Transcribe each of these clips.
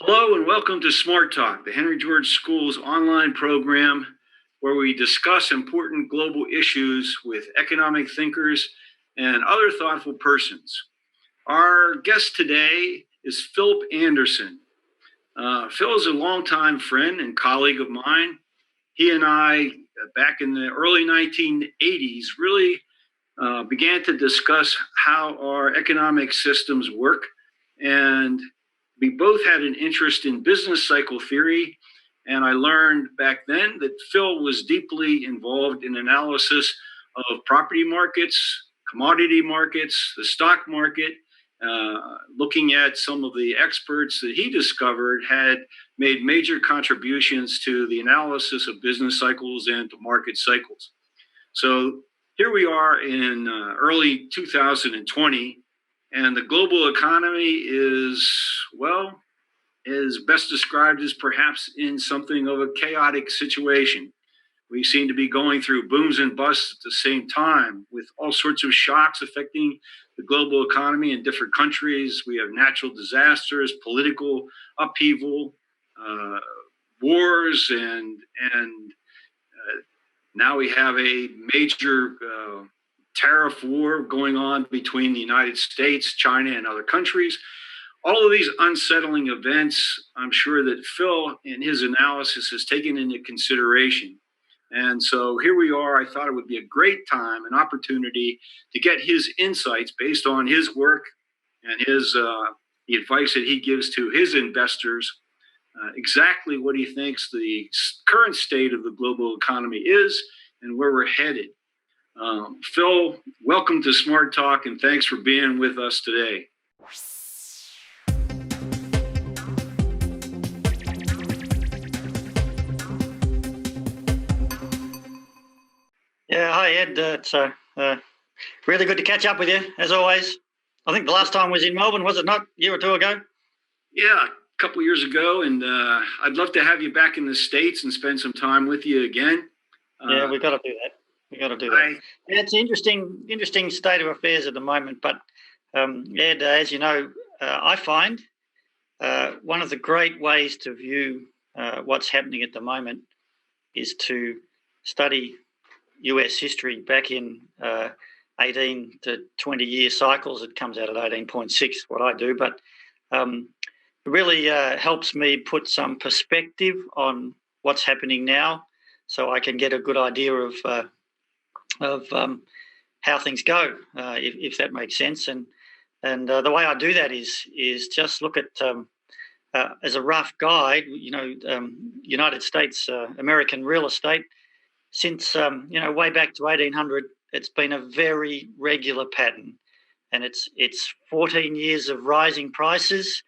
Hello and welcome to Smart Talk, the Henry George School's online program where we discuss important global issues with economic thinkers and other thoughtful persons. Our guest today is Philip Anderson. Phil is a longtime friend and colleague of mine. He and I, back in the early 1980s, really began to discuss how our economic systems work, and we both had an interest in business cycle theory. And I learned back then that Phil was deeply involved in analysis of property markets, commodity markets, the stock market, looking at some of the experts that he discovered had made major contributions to the analysis of business cycles and to market cycles. So here we are in early 2020, and the global economy is best described as perhaps in something of a chaotic situation. We seem to be going through booms and busts at the same time, with all sorts of shocks affecting the global economy in different countries. We have natural disasters, political upheaval, wars, and now we have a major tariff war going on between the United States, China, and other countries. All of these unsettling events, I'm sure that Phil, in his analysis, has taken into consideration. And so here we are. I thought it would be a great time, an opportunity to get his insights based on his work and the advice that he gives to his investors, exactly what he thinks the current state of the global economy is and where we're headed. Phil, welcome to Smart Talk, and thanks for being with us today. Yeah, hi Ed. It's really good to catch up with you, as always. I think the last time was in Melbourne, was it not? A year or two ago? Yeah, a couple years ago, and I'd love to have you back in the States and spend some time with you again. Yeah, we've got to do that. Yeah, it's an interesting state of affairs at the moment. But Ed, as you know, I find one of the great ways to view what's happening at the moment is to study US history back in 18 to 20 year cycles. It comes out at 18.6, what I do, but it really helps me put some perspective on what's happening now, so I can get a good idea of how things go, if that makes sense. And the way I do that is just look at as a rough guide, United States American real estate. Since way back to 1800, it's been a very regular pattern, and it's 14 years of rising prices,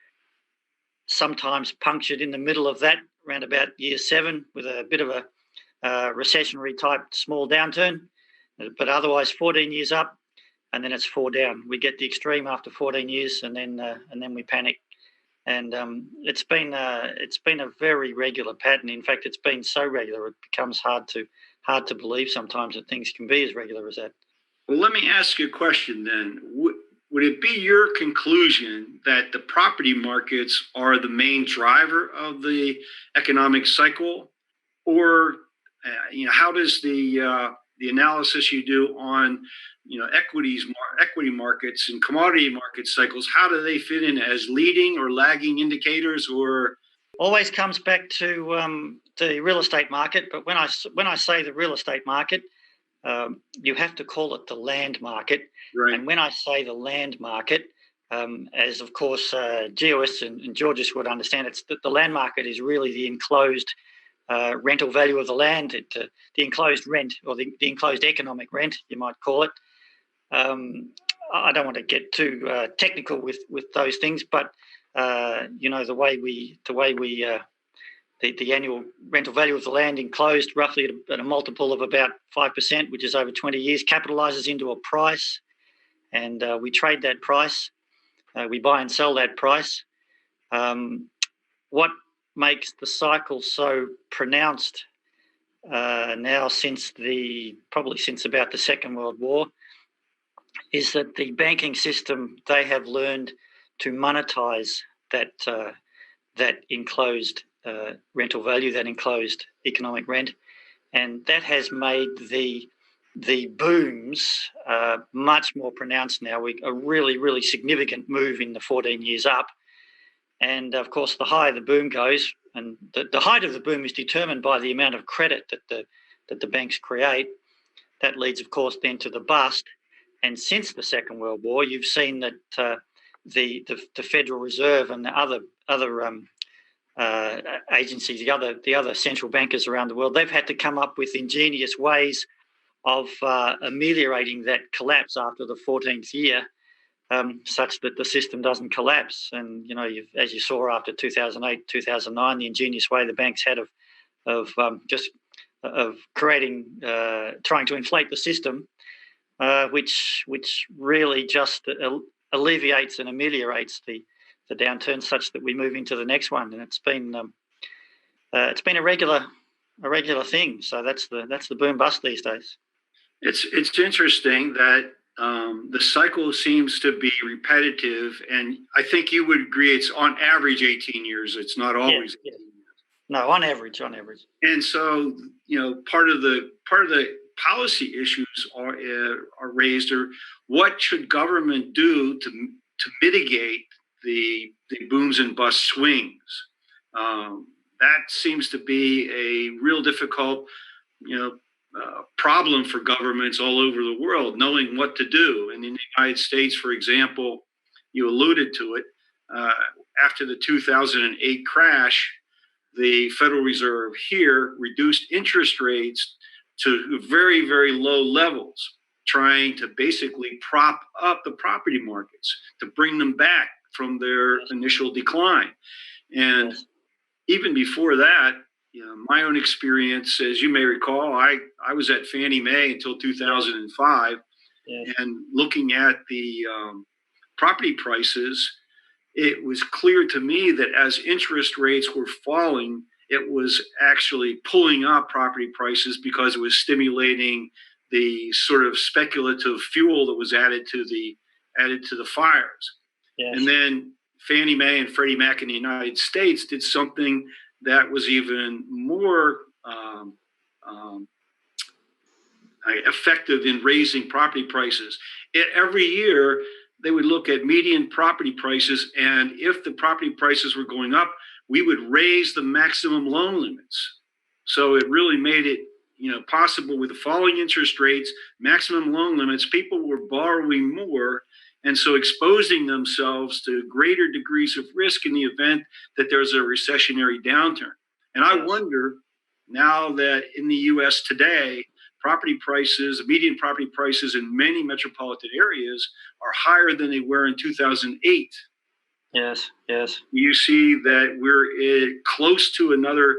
sometimes punctured in the middle of that around about year 7 with a bit of a recessionary type small downturn, but otherwise 14 years up, and then it's 4 down. We get the extreme after 14 years, and then we panic. And it's been a very regular pattern. In fact, it's been so regular it becomes hard to believe sometimes that things can be as regular as that. Well, let me ask you a question then. Would it be your conclusion that the property markets are the main driver of the economic cycle, or how does the analysis you do on equity markets and commodity market cycles, how do they fit in as leading or lagging indicators? Or always comes back to the real estate market. But when I say the real estate market, you have to call it the land market. Right. And when I say the land market, as of course Georgists and Georgists would understand, it's that the land market is really the enclosed rental value of the land, the enclosed rent, or the enclosed economic rent, you might call it. I don't want to get too technical with those things, but the annual rental value of the land enclosed roughly at a multiple of about 5%, which is over 20 years, capitalizes into a price, and we trade that price. We buy and sell that price. What makes the cycle so pronounced now since about the Second World War is that the banking system, they have learned to monetize that that enclosed rental value, that enclosed economic rent, and that has made the booms much more pronounced now. A really significant move in the 14 years up, and of course, the higher the boom goes, and the height of the boom is determined by the amount of credit that the banks create. That leads, of course, then to the bust. And since the Second World War, you've seen that the Federal Reserve and the other agencies, the other central bankers around the world, they've had to come up with ingenious ways of ameliorating that collapse after the 14th year, such that the system doesn't collapse. And as you saw after 2008, 2009, the ingenious way the banks had of creating, trying to inflate the system, which really just alleviates and ameliorates the downturn, such that we move into the next one. And it's been a regular thing. So that's the boom bust these days. It's interesting that the cycle seems to be repetitive, and I think you would agree it's on average 18 years. It's not always 18 years. No, on average. And so, part of the policy issues are raised, or what should government do to mitigate the booms and bust swings? That seems to be a real difficult, problem for governments all over the world, knowing what to do. And in the United States, for example, you alluded to it, after the 2008 crash, the Federal Reserve here reduced interest rates to very, very low levels, trying to basically prop up the property markets to bring them back from their initial decline. And even before that, my own experience, as you may recall, I was at Fannie Mae until 2005, and looking at the property prices, it was clear to me that as interest rates were falling, it was actually pulling up property prices because it was stimulating the sort of speculative fuel that was added to the fires. Yes. And then Fannie Mae and Freddie Mac in the United States did something that was even more effective in raising property prices. Every year, they would look at median property prices, and if the property prices were going up, we would raise the maximum loan limits. So it really made it, possible with the falling interest rates, maximum loan limits, people were borrowing more, and so exposing themselves to greater degrees of risk in the event that there's a recessionary downturn. And I wonder, now that in the U.S. today, property prices, median property prices in many metropolitan areas are higher than they were in 2008. Yes. You see that we're close to another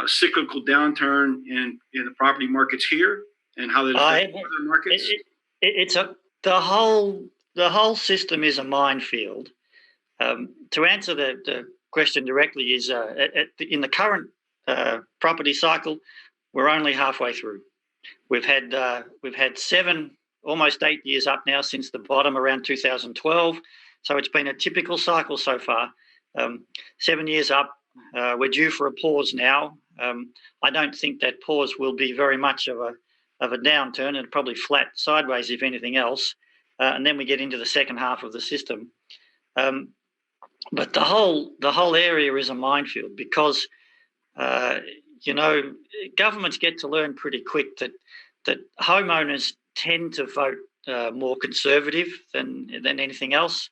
cyclical downturn in the property markets here, and how that affects other markets. The whole system is a minefield. To answer the question directly, is in the current property cycle, we're only halfway through. We've had 7, almost 8 years up now since the bottom around 2012. So it's been a typical cycle so far. 7 years up. We're due for a pause now. I don't think that pause will be very much of a downturn, and probably flat sideways if anything else. And then we get into the second half of the system. But the whole area is a minefield because governments get to learn pretty quick that homeowners tend to vote more conservative than anything else,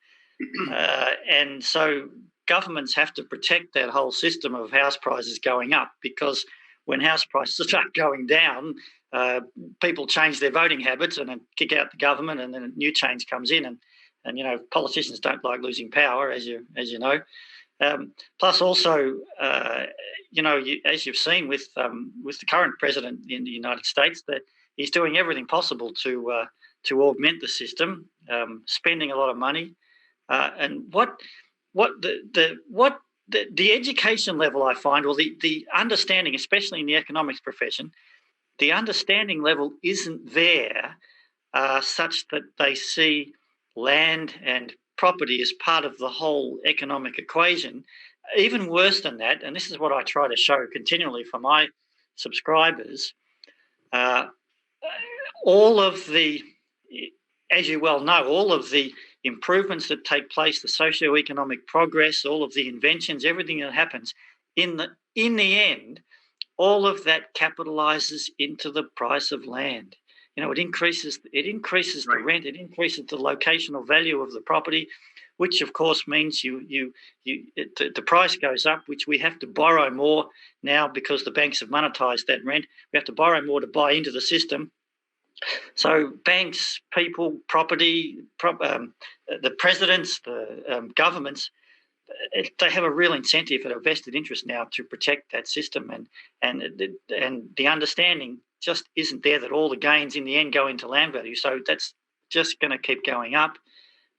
and so governments have to protect that whole system of house prices going up, because when house prices start going down, people change their voting habits and then kick out the government, and then a new change comes in, and politicians don't like losing power, as you know. Plus, also, as you've seen with the current president in the United States, that he's doing everything possible to augment the system, spending a lot of money, and the education level, I find, or the understanding, especially in the economics profession, the understanding level isn't there, such that they see land and property as part of the whole economic equation, even worse than that, and this is what I try to show continually for my subscribers, uh, all of the, as you well know, all of the improvements that take place, the socio-economic progress, all of the inventions, everything that happens, in the end, all of that capitalizes into the price of land. It increases the rent, it increases the locational value of the property, which of course means the price goes up, which we have to borrow more now because the banks have monetized that rent. We have to borrow more to buy into the system. So banks, people, property, the presidents, the governments, they have a real incentive and a vested interest now to protect that system, and the understanding just isn't there that all the gains in the end go into land value. So that's just going to keep going up,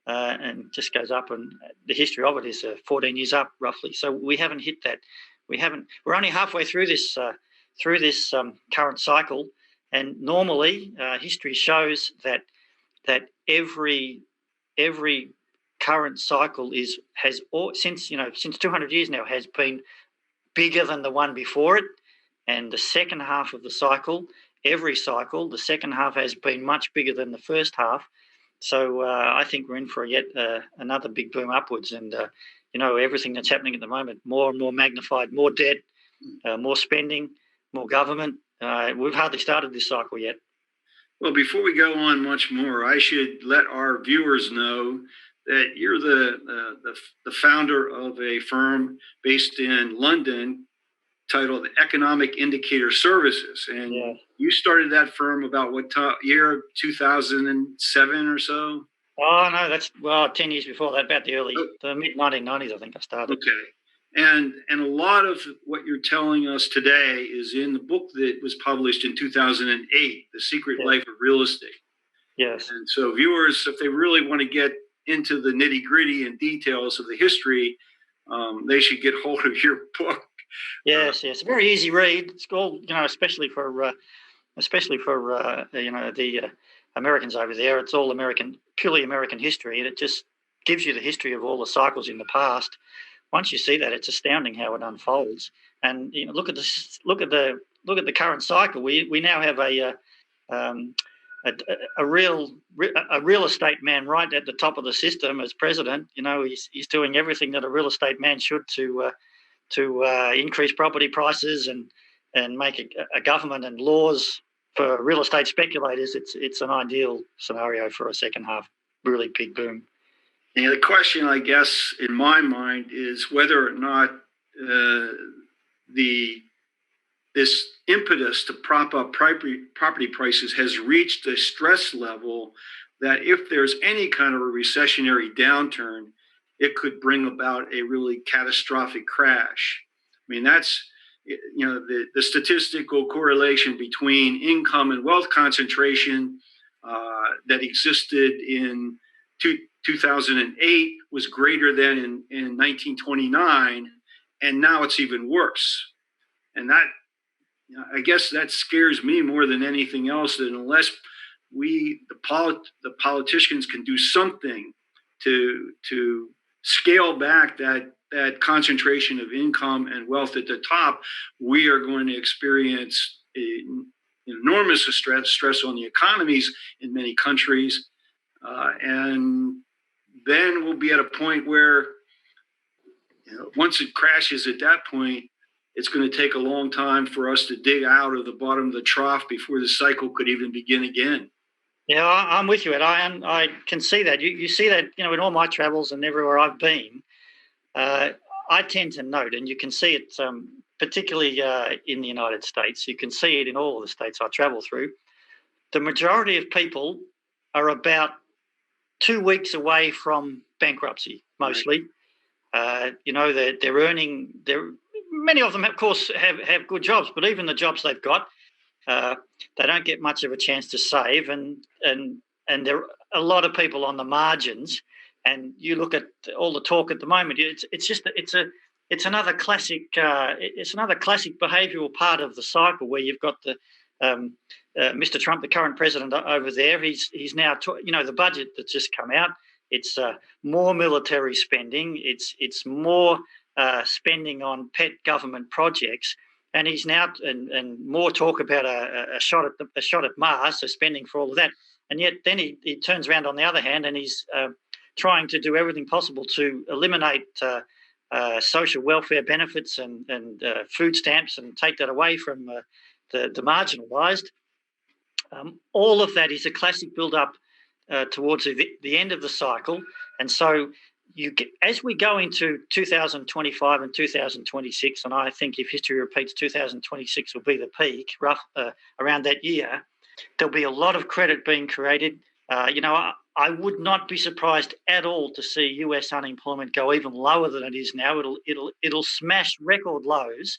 and just goes up. And the history of it is 14 years up roughly. So we haven't hit that. We're only halfway through this current cycle, and normally history shows that every current cycle since 200 years now has been bigger than the one before it, and the second half of the cycle, the second half has been much bigger than the first half. So I think we're in for yet another big boom upwards, and everything that's happening at the moment, more and more magnified, more debt, more spending, more government. We've hardly started this cycle yet. Well, before we go on much more, I should let our viewers know that you're the founder of a firm based in London titled Economic Indicator Services. And you started that firm about what year, 2007 or so? Oh, no, that's 10 years before that, about the mid-1990s, I think I started. Okay. And a lot of what you're telling us today is in the book that was published in 2008, The Secret Life of Real Estate. Yes. And so viewers, if they really want to get into the nitty-gritty and details of the history, they should get hold of your book. Yes. It's a very easy read. It's called, especially for the Americans over there. It's all American, purely American history, and it just gives you the history of all the cycles in the past. Once you see that, it's astounding how it unfolds. And look at the current cycle. We now have a real estate man right at the top of the system as president. He's doing everything that a real estate man should to increase property prices and make a government and laws for real estate speculators. It's an ideal scenario for a second half really big boom. And the question, I guess, in my mind, is whether or not this impetus to prop up property prices has reached a stress level that if there's any kind of a recessionary downturn, it could bring about a really catastrophic crash. I mean, that's the statistical correlation between income and wealth concentration that existed in 2008 was greater than in 1929, and now it's even worse. And that, I guess, that scares me more than anything else. That unless the politicians can do something to scale back that concentration of income and wealth at the top, we are going to experience enormous stress on the economies in many countries, and then we'll be at a point where, once it crashes at that point, it's going to take a long time for us to dig out of the bottom of the trough before the cycle could even begin again. Yeah, I'm with you, Ed. I can see that. You see that, in all my travels and everywhere I've been. I tend to note, and you can see it particularly in the United States, you can see it in all of the states I travel through, the majority of people are about 2 weeks away from bankruptcy, mostly. Right. They're earning, many of them, of course, have good jobs, but even the jobs they've got, they don't get much of a chance to save, and there are a lot of people on the margins. And you look at all the talk at the moment; it's another classic behavioural part of the cycle where you've got the Mr. Trump, the current president over there. He's now the budget that's just come out. It's more military spending. It's more spending on pet government projects, and he's now and more talk about a shot at Mars, so spending for all of that, and yet then he turns around on the other hand, and he's trying to do everything possible to eliminate social welfare benefits and food stamps and take that away from the marginalised. All of that is a classic build-up towards the end of the cycle, and so as we go into 2025 and 2026, and I think if history repeats, 2026 will be the peak, around that year, there'll be a lot of credit being created. I would not be surprised at all to see US unemployment go even lower than it is now. It'll smash record lows.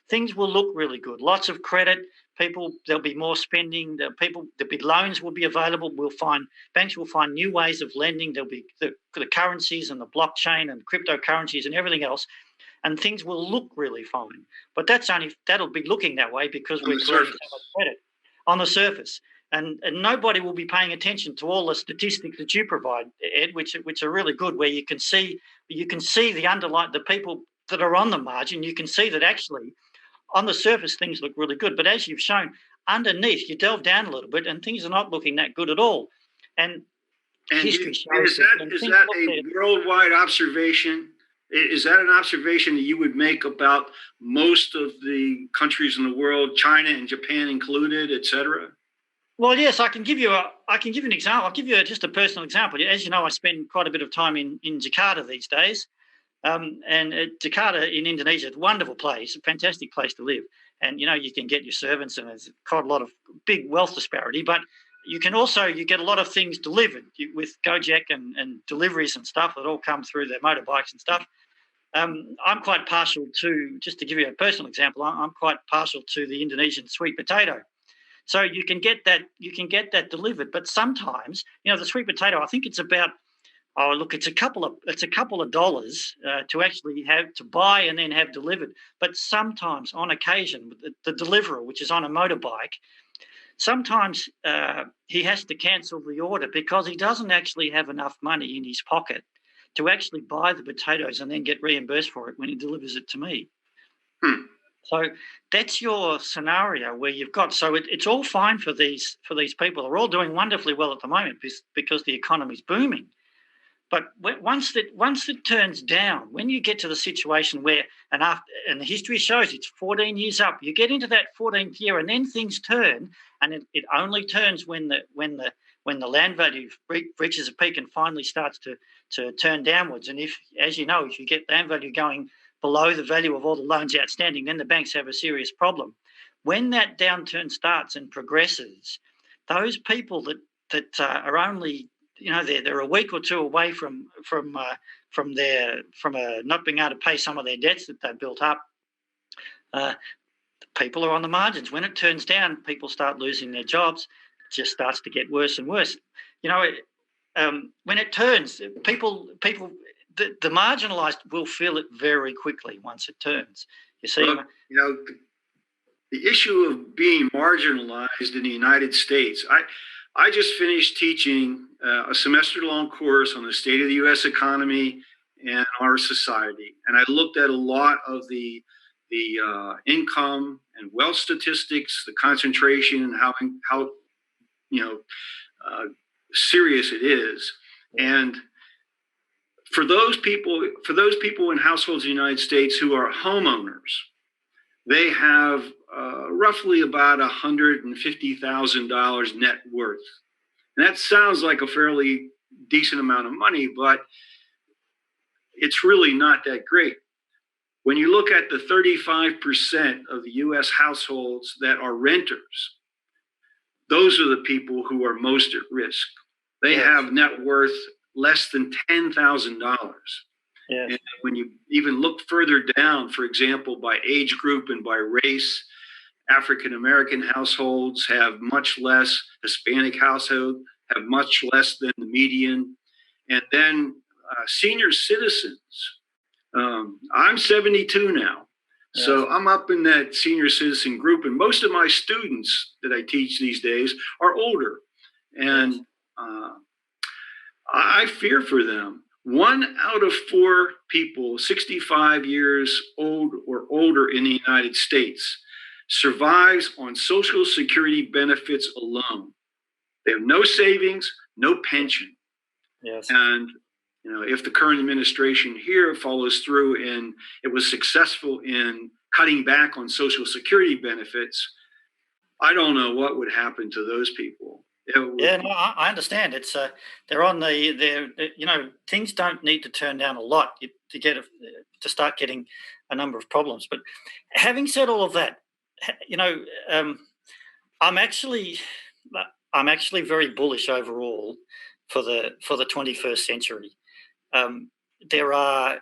Things will look really good. Lots of credit. There'll be more spending. The big loans will be available. Banks will find new ways of lending. There'll be the currencies and the blockchain and cryptocurrencies and everything else, and things will look really fine. But that'll be looking that way because we're creating so much credit on the surface, and nobody will be paying attention to all the statistics that you provide, Ed, which are really good, where you can see the people that are on the margin. You can see that actually, on the surface, things look really good, but as you've shown, underneath, you delve down a little bit, and things are not looking that good at all. And history shows is that a worldwide observation? Is that an observation that you would make about most of the countries in the world, China and Japan included, et cetera? Well, yes, I can give you an example. I'll give you just a personal example. As you know, I spend quite a bit of time in Jakarta these days. And Jakarta in Indonesia is a wonderful place, a fantastic place to live. And, you can get your servants, and there's quite a lot of big wealth disparity. But you get a lot of things delivered with Gojek and deliveries and stuff that all come through their motorbikes and stuff. I'm quite partial to, just to give you a personal example, I'm quite partial to the Indonesian sweet potato. So you can get that delivered. But sometimes, the sweet potato, I think it's about, it's a couple of dollars to actually have to buy and then have delivered. But sometimes, on occasion, the deliverer, which is on a motorbike, sometimes he has to cancel the order because he doesn't actually have enough money in his pocket to actually buy the potatoes and then get reimbursed for it when he delivers it to me. So that's your scenario where you've got. So it's all fine for these people. They're all doing wonderfully well at the moment because the economy's booming. But once it turns down, when you get to the situation where, and the history shows it's 14 years up, you get into that 14th year, and then things turn, and it only turns when the land value reaches a peak and finally starts to turn downwards. And if you get land value going below the value of all the loans outstanding, then the banks have a serious problem. When that downturn starts and progresses, those people that are only they're a week or two away from not being able to pay some of their debts that they've built up. People are on the margins. When it turns down, people start losing their jobs. It just starts to get worse and worse. When it turns, the marginalised will feel it very quickly once it turns. You see, the issue of being marginalised in the United States. I just finished teaching a semester-long course on the state of the U.S. economy and our society, and I looked at a lot of the income and wealth statistics, the concentration, and how serious it is. And for those people in households in the United States who are homeowners, they have roughly about $150,000 net worth. And that sounds like a fairly decent amount of money, but it's really not that great. When you look at the 35% of the U.S. households that are renters, those are the people who are most at risk. They have net worth less than $10,000. Yes. And when you even look further down, for example, by age group and by race, African-American households have much less, Hispanic households have much less than the median. And then senior citizens. I'm 72 now. Yes. So I'm up in that senior citizen group. And most of my students that I teach these days are older. And I fear for them. 1 out of 4 people 65 years old or older in the United States survives on Social Security benefits alone. They have no savings, no pension. Yes. And if the current administration here follows through and it was successful in cutting back on Social Security benefits, I don't know what would happen to those people. Yeah, no, I understand. It's they're on things don't need to turn down a lot to start getting a number of problems. But having said all of that, um, I'm actually very bullish overall for the 21st century. Um, there are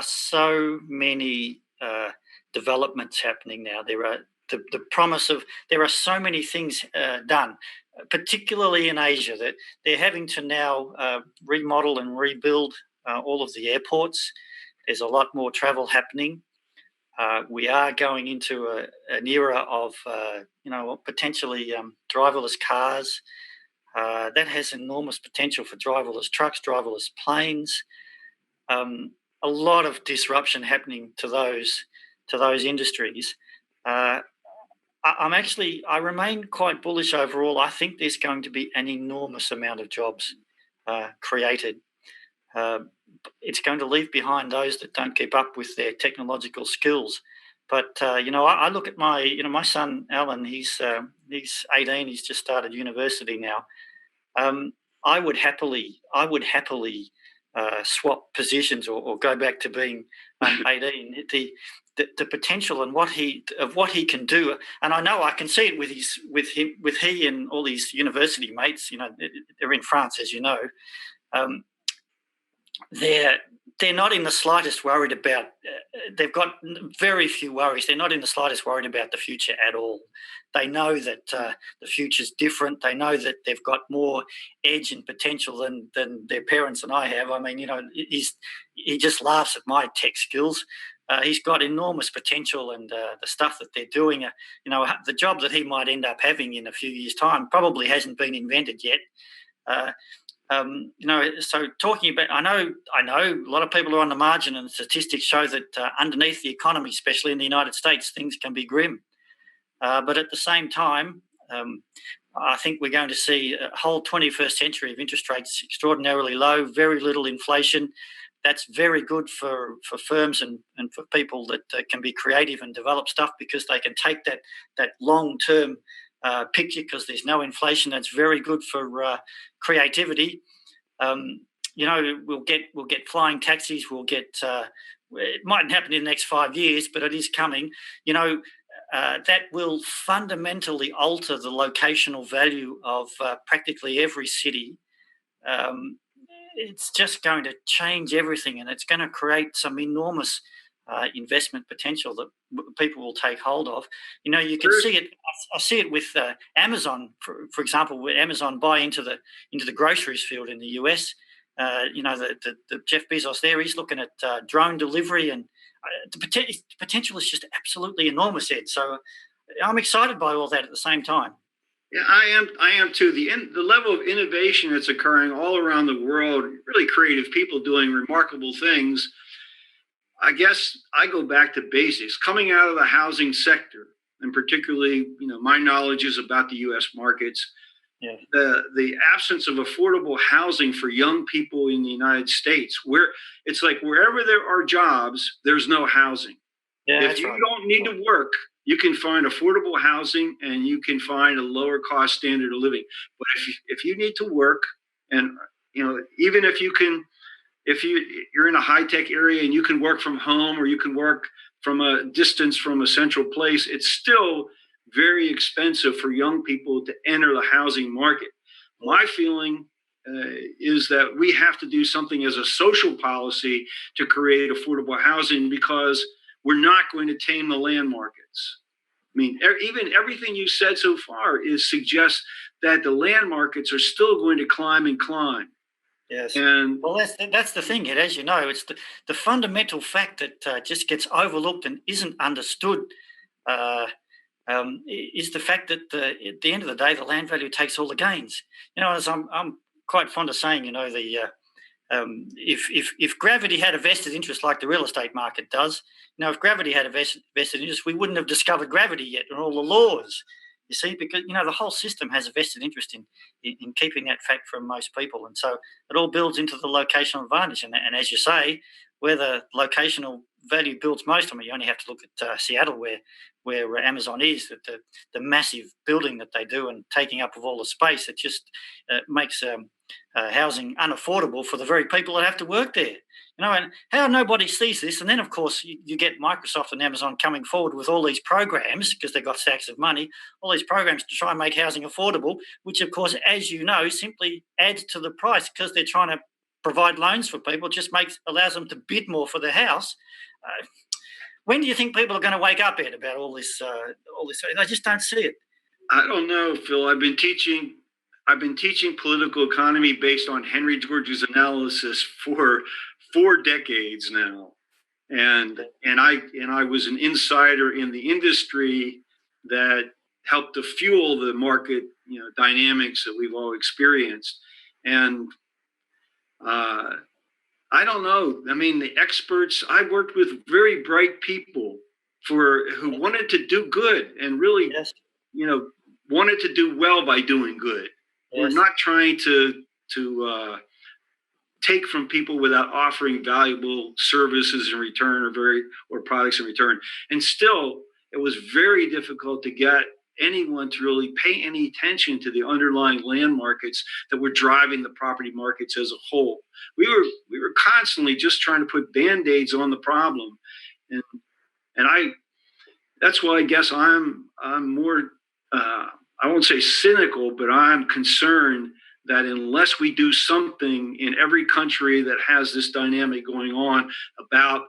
so many developments happening now. There are the promise of there are so many things done, particularly in Asia, that they're having to now remodel and rebuild all of the airports. There's a lot more travel happening. We are going into an era of potentially driverless cars. That has enormous potential for driverless trucks, driverless planes. A lot of disruption happening to those industries. I remain quite bullish overall. I think there's going to be an enormous amount of jobs created. It's going to leave behind those that don't keep up with their technological skills. But I look at my son Alan. He's 18. He's just started university now. I would happily swap positions or go back to being 18. The potential and what he can do, and I know I can see it with he and all these university mates. They're in France, as you know. They're not in the slightest worried about. They've got very few worries. They're not in the slightest worried about the future at all. They know that the future's different. They know that they've got more edge and potential than their parents and I have. I mean, he just laughs at my tech skills. He's got enormous potential, and the stuff that they're doing. The job that he might end up having in a few years' time probably hasn't been invented yet. So talking about, I know a lot of people are on the margin, and statistics show that underneath the economy, especially in the United States, things can be grim. But at the same time, I think we're going to see a whole 21st century of interest rates extraordinarily low, very little inflation. That's very good for firms and for people that can be creative and develop stuff, because they can take that long-term picture, because there's no inflation. That's very good for creativity. We'll get flying taxis. We'll get. It mightn't happen in the next 5 years, but it is coming. That will fundamentally alter the locational value of practically every city. It's just going to change everything, and it's going to create some enormous investment potential that people will take hold of. You can see it. I see it with Amazon, for example. Where Amazon buy into the groceries field in the US. The Jeff Bezos there. He's looking at drone delivery, and the potential is just absolutely enormous, Ed. So I'm excited by all that at the same time. Yeah, I am too. The level of innovation that's occurring all around the world, really creative people doing remarkable things. I guess I go back to basics. Coming out of the housing sector, and particularly, my knowledge is about the U.S. markets. Yeah. The absence of affordable housing for young people in the United States, where it's like wherever there are jobs, there's no housing. Yeah, if you don't need to work, you can find affordable housing, and you can find a lower cost standard of living. But if you need to work, and even if you're in a high tech area and you can work from home, or you can work from a distance from a central place, it's still very expensive for young people to enter the housing market. My feeling is that we have to do something as a social policy to create affordable housing, because we're not going to tame the land markets. I mean, even everything you said so far suggests that the land markets are still going to climb and climb. Yes. And well, that's the thing. As you know, it's the fundamental fact that just gets overlooked and isn't understood. Is the fact that at the end of the day, the land value takes all the gains. As I'm quite fond of saying, if gravity had a vested interest like the real estate market does, if gravity had a vested interest, we wouldn't have discovered gravity yet and all the laws. You see, because the whole system has a vested interest in keeping that fact from most people, and so it all builds into the locational advantage. And as you say, where the locational value builds most, you only have to look at Seattle, where Amazon is, that the massive building that they do and taking up of all the space, it just makes housing unaffordable for the very people that have to work there. And how nobody sees this. And then, of course, you get Microsoft and Amazon coming forward with all these programs, because they've got stacks of money, all these programs to try and make housing affordable, which, of course, as you know, simply adds to the price, because they're trying to provide loans for people. It just allows them to bid more for their house. When do you think people are going to wake up, Ed, about all this? I just don't see it. I don't know, Phil. I've been teaching political economy based on Henry George's analysis for 4 decades now, and I was an insider in the industry that helped to fuel the market dynamics that we've all experienced. And I don't know. The experts, I worked with very bright people who wanted to do good and really, yes, wanted to do well by doing good. Yes. We're not trying to take from people without offering valuable services in return or products in return. And still, it was very difficult to get anyone to really pay any attention to the underlying land markets that were driving the property markets as a whole. We were constantly just trying to put band-aids on the problem, and that's why I guess I'm more I won't say cynical, but I'm concerned that unless we do something in every country that has this dynamic going on about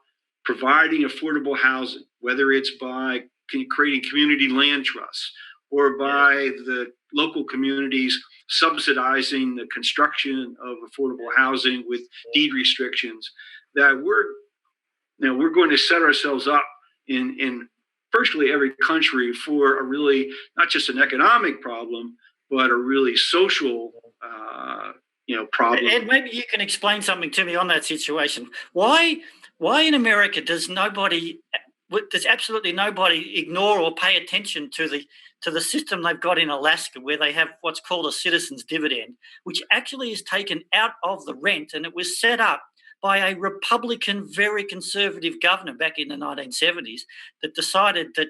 providing affordable housing, whether it's by creating community land trusts or by the local communities subsidizing the construction of affordable housing with deed restrictions, that we're going to set ourselves up in virtually every country for a really, not just an economic problem, but a really social problem. Ed, maybe you can explain something to me on that situation. Why in America does absolutely nobody ignore or pay attention to the system they've got in Alaska, where they have what's called a citizen's dividend, which actually is taken out of the rent, and it was set up by a Republican, very conservative governor back in the 1970s that decided that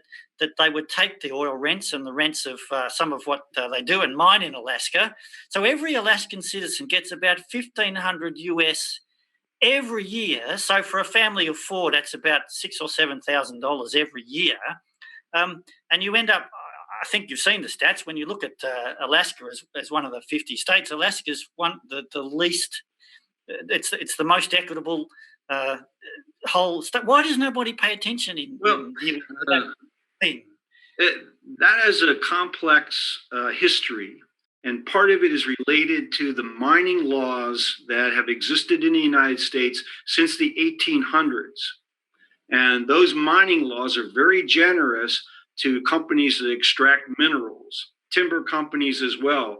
they would take the oil rents and the rents of some of what they do and mine in Alaska. So every Alaskan citizen gets about $1,500 US every year. So for a family of 4, that's about $6,000 or $7,000 every year. And you end up, I think you've seen the stats, when you look at Alaska as one of the 50 states, Alaska's the least. It's the most equitable whole state. Why does nobody pay attention in that thing? That has a complex history, and part of it is related to the mining laws that have existed in the United States since the 1800s. And those mining laws are very generous to companies that extract minerals, timber companies as well.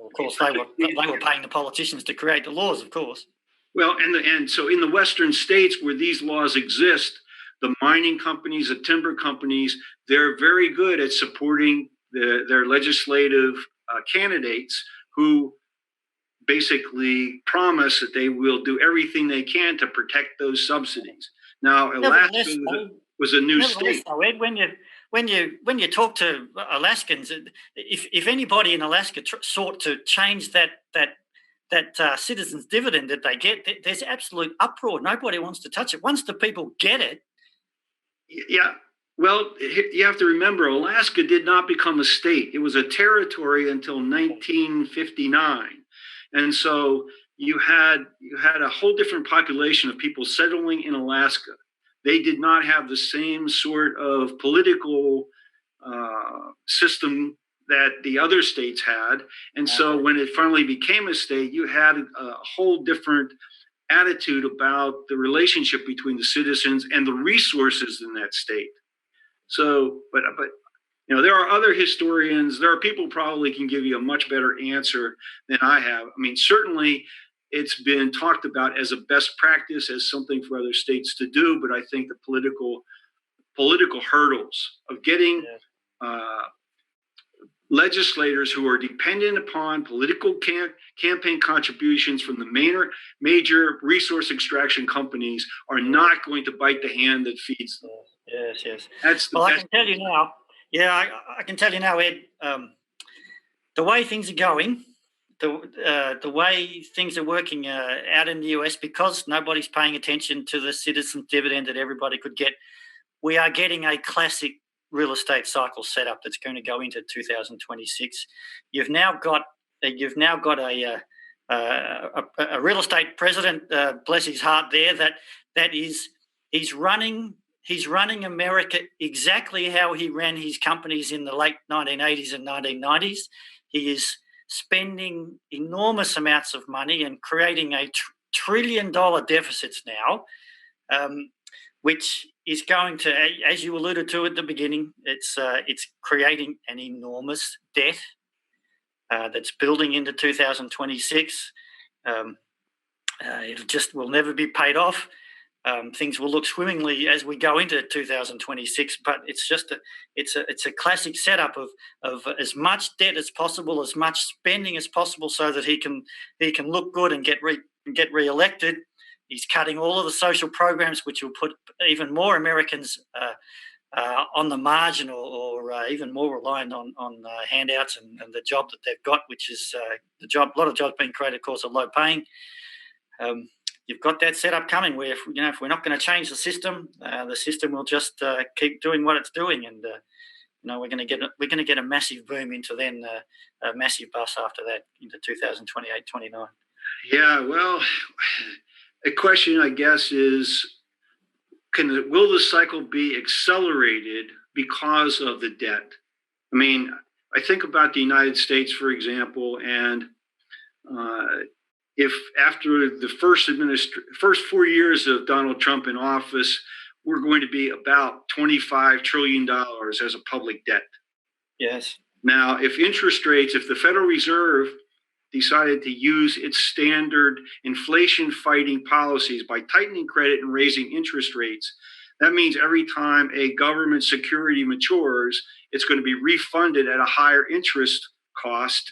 Of course, they were paying the politicians to create the laws, of course. Well, and so in the Western states where these laws exist, the mining companies, the timber companies, they're very good at supporting their legislative candidates who basically promise that they will do everything they can to protect those subsidies. Now, Alaska was a new state. Though, Ed, when you talk to Alaskans, if anybody in Alaska sought to change that citizens' dividend that they get, there's absolute uproar. Nobody wants to touch it. Once the people get it. Yeah. Well, you have to remember, Alaska did not become a state. It was a territory until 1959. And so you had a whole different population of people settling in Alaska. They did not have the same sort of political system that the other states had. And so when it finally became a state, you had a whole different attitude about the relationship between the citizens and the resources in that state. So, but there are other historians, there are people probably can give you a much better answer than I have. Certainly it's been talked about as a best practice, as something for other states to do. But I think the political hurdles of getting legislators who are dependent upon political campaign contributions from the major resource extraction companies are not going to bite the hand that feeds them. Yes. That's the well, best. I can tell you now. Yeah, I can tell you now, Ed. The way things are going, the way things are working out in the US, because nobody's paying attention to the citizen dividend that everybody could get, we are getting a classic real estate cycle setup that's going to go into 2026. You've now got a real estate president, bless his heart, he's running America exactly how he ran his companies in the late 1980s and 1990s. He is spending enormous amounts of money and creating a trillion-dollar deficits now, which is going to, as you alluded to at the beginning, it's creating an enormous debt that's building into 2026. It just will never be paid off. Things will look swimmingly as we go into 2026, but it's a classic setup of as much debt as possible, as much spending as possible, so that he can look good and get re-elected. He's cutting all of the social programs, which will put even more Americans on the margin, or even more reliant on handouts and the job that they've got, which is a lot of jobs being created, of course, are low paying. You've got that setup coming where, if we're not going to change the system will just keep doing what it's doing, and we're going to get a massive boom into then a massive bust after that into 2028, 29. Yeah, well, a question, I guess, is will the cycle be accelerated because of the debt? I mean, I think about the United States, for example, and if after the first 4 years of Donald Trump in office, we're going to be about $25 trillion as a public debt. Yes. Now, if the Federal Reserve decided to use its standard inflation-fighting policies by tightening credit and raising interest rates, that means every time a government security matures, it's going to be refunded at a higher interest cost.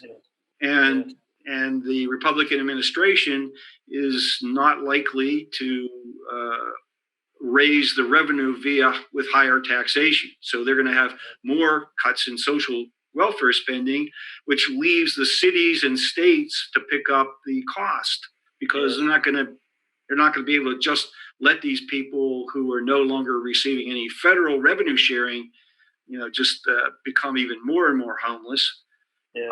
Yeah. And the Republican administration is not likely to raise the revenue with higher taxation. So they're going to have more cuts in social welfare spending, which leaves the cities and states to pick up the cost, because they're not going to be able to just let these people who are no longer receiving any federal revenue sharing, just become even more and more homeless. Yeah.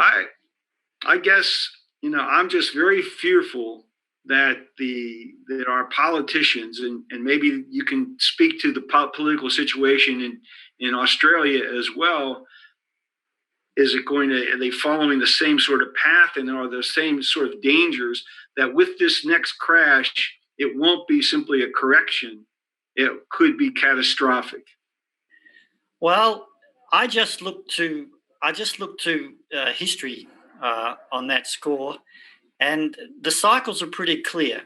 I guess, I'm just very fearful that our politicians, and maybe you can speak to the political situation in Australia as well. Are they following the same sort of path, and are the same sort of dangers that with this next crash, it won't be simply a correction, it could be catastrophic? Well, I just looked to history on that score, and the cycles are pretty clear.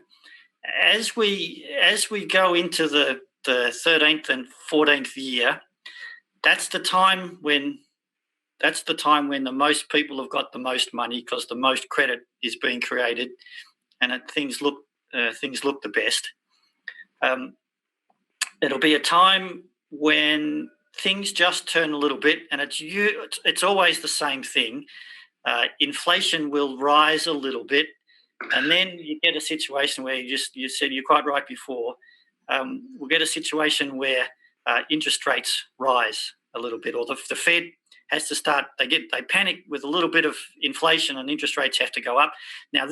As we go into the 13th and 14th year, that's the time when the most people have got the most money, because the most credit is being created, and things look the best. It'll be a time when things just turn a little bit, and it's always the same thing. Inflation will rise a little bit, and then you get a situation where you said, you're quite right before, we'll get a situation where interest rates rise a little bit, or the Fed has to start. They panic with a little bit of inflation, and interest rates have to go up. Now,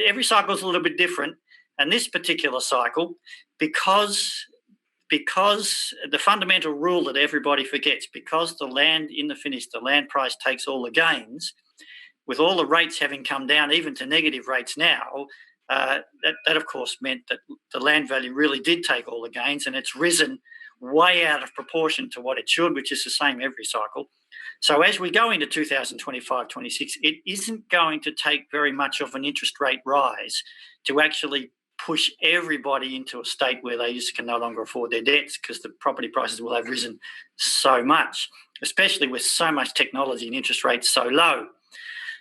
every cycle is a little bit different, and this particular cycle, because the fundamental rule that everybody forgets, because the land in the finish, the land price takes all the gains, with all the rates having come down even to negative rates now, that of course meant that the land value really did take all the gains, and it's risen way out of proportion to what it should, which is the same every cycle. So as we go into 2025, 26, it isn't going to take very much of an interest rate rise to actually push everybody into a state where they just can no longer afford their debts because the property prices will have risen so much, especially with so much technology and interest rates so low.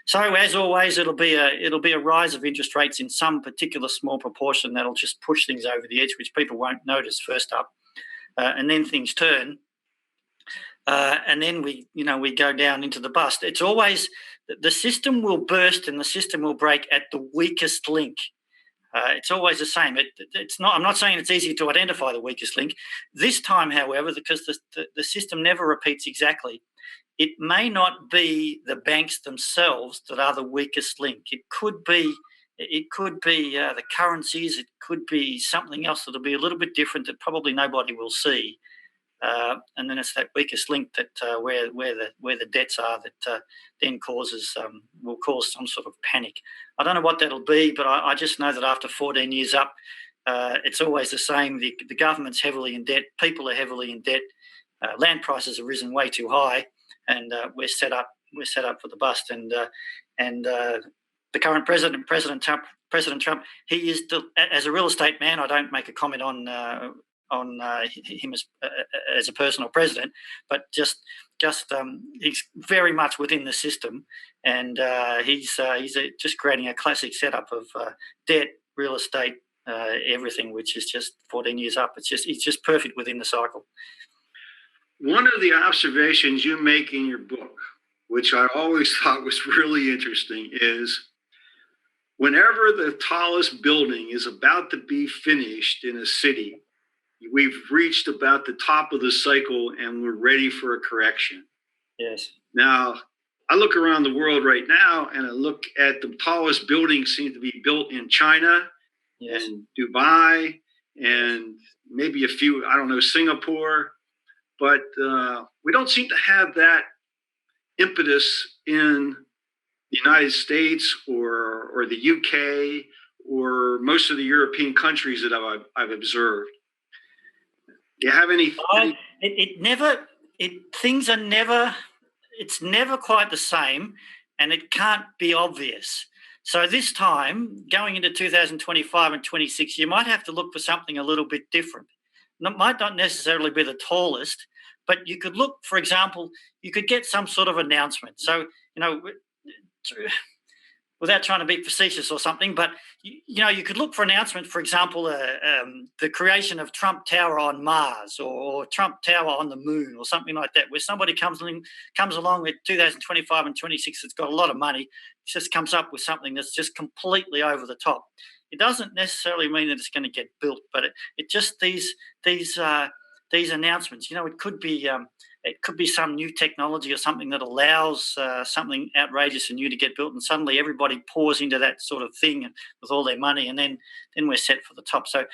So as always, it'll be a rise of interest rates in some particular small proportion that'll just push things over the edge, which people won't notice first up, and then things turn, and then we go down into the bust. It's always the system will burst and the system will break at the weakest link. It's always the same. It's not. I'm not saying it's easy to identify the weakest link. This time, however, because the system never repeats exactly, it may not be the banks themselves that are the weakest link. It could be the currencies. It could be something else that'll be a little bit different that probably nobody will see. And then it's that weakest link that where the debts are that then will cause some sort of panic. I don't know what that'll be, but I just know that after 14 years up, it's always the same. The government's heavily in debt. People are heavily in debt. Land prices have risen way too high, and we're set up for the bust. And the current President Trump, he is as a real estate man. I don't make a comment on him as a personal president, but just he's very much within the system, and he's just creating a classic setup of debt, real estate, everything, which is just 14 years up. It's just perfect within the cycle. One of the observations you make in your book, which I always thought was really interesting, is whenever the tallest building is about to be finished in a city, we've reached about the top of the cycle and we're ready for a correction. Yes. Now, I look around the world right now and I look at the tallest buildings seem to be built in China, yes, and Dubai, and maybe a few, I don't know, Singapore. But we don't seem to have that impetus in the United States or the UK or most of the European countries that I've observed. Do you have any? It's never quite the same, and it can't be obvious. So this time, going into 2025 and 26, you might have to look for something a little bit different. It might not necessarily be the tallest, but you could look, for example, you could get some sort of announcement. So, without trying to be facetious or something, but, you could look for an announcement, for example, the creation of Trump Tower on Mars or Trump Tower on the moon or something like that, where somebody comes along with 2025 and 26 that's got a lot of money, just comes up with something that's just completely over the top. It doesn't necessarily mean that it's going to get built, but it just these announcements. It could be some new technology or something that allows something outrageous and new to get built, and suddenly everybody pours into that sort of thing with all their money, and then we're set for the top. So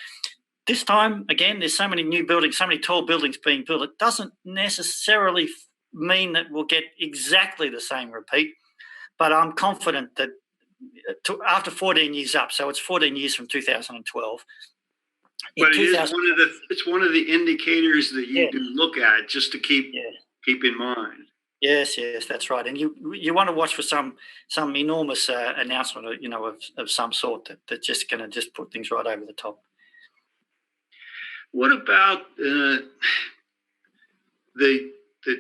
this time, again, there's so many new buildings, so many tall buildings being built. It doesn't necessarily mean that we'll get exactly the same repeat, but I'm confident that after 14 years up, so it's 14 years from 2012. But it's one of the indicators that you do look at just to keep in mind. Yes, that's right. And you want to watch for some enormous announcement, of some sort that's just going to just put things right over the top. What about the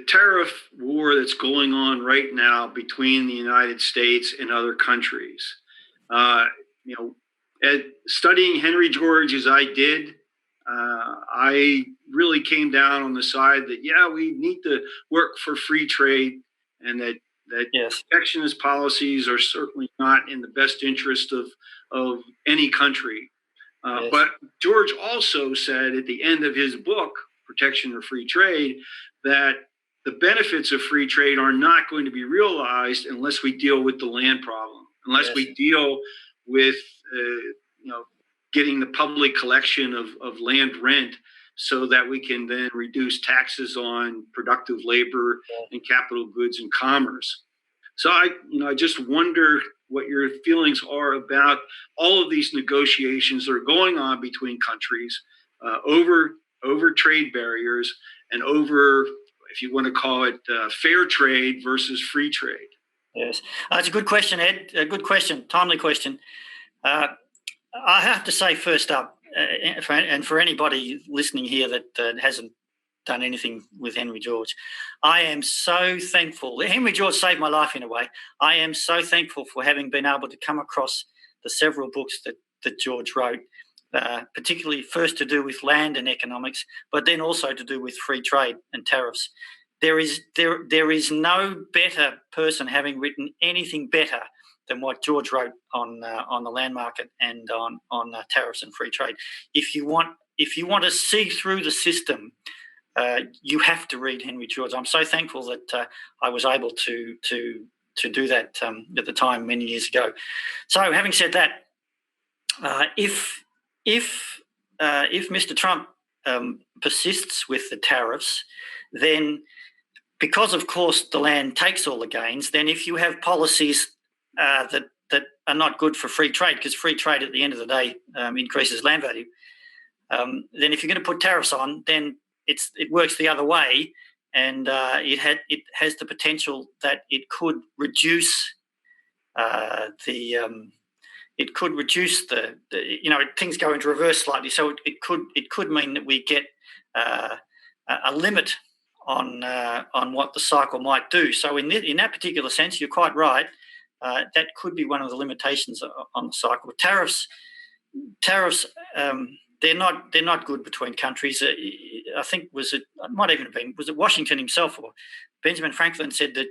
tariff war that's going on right now between the United States and other countries? Studying Henry George as I did, I really came down on the side that, we need to work for free trade, and that protectionist policies are certainly not in the best interest of any country. But George also said at the end of his book, Protection or Free Trade, that the benefits of free trade are not going to be realized unless we deal with the land problem, unless we deal with getting the public collection of land rent so that we can then reduce taxes on productive labor and capital goods and commerce. So I just wonder what your feelings are about all of these negotiations that are going on between countries over trade barriers and over, if you want to call it, fair trade versus free trade. Yes, it's a good question, Ed. A good question, timely question. I have to say first up, and for anybody listening here that hasn't done anything with Henry George, I am so thankful. Henry George saved my life in a way. I am so thankful for having been able to come across the several books that George wrote, particularly first to do with land and economics, but then also to do with free trade and tariffs. There is no better person having written anything better than what George wrote on the land market and on tariffs and free trade. If you want to see through the system, you have to read Henry George. I'm so thankful that I was able to do that at the time many years ago. So, having said that, if Mr. Trump persists with the tariffs, then because of course the land takes all the gains, then if you have policies that are not good for free trade, because free trade at the end of the day increases land value, then if you're going to put tariffs on, then it works the other way, and it has the potential that it could reduce things go into reverse slightly. So it could mean that we get a limit on what the cycle might do. So in that particular sense, you're quite right. That could be one of the limitations on the cycle. Tariffs, they're not good between countries. I think was it Washington himself or Benjamin Franklin said that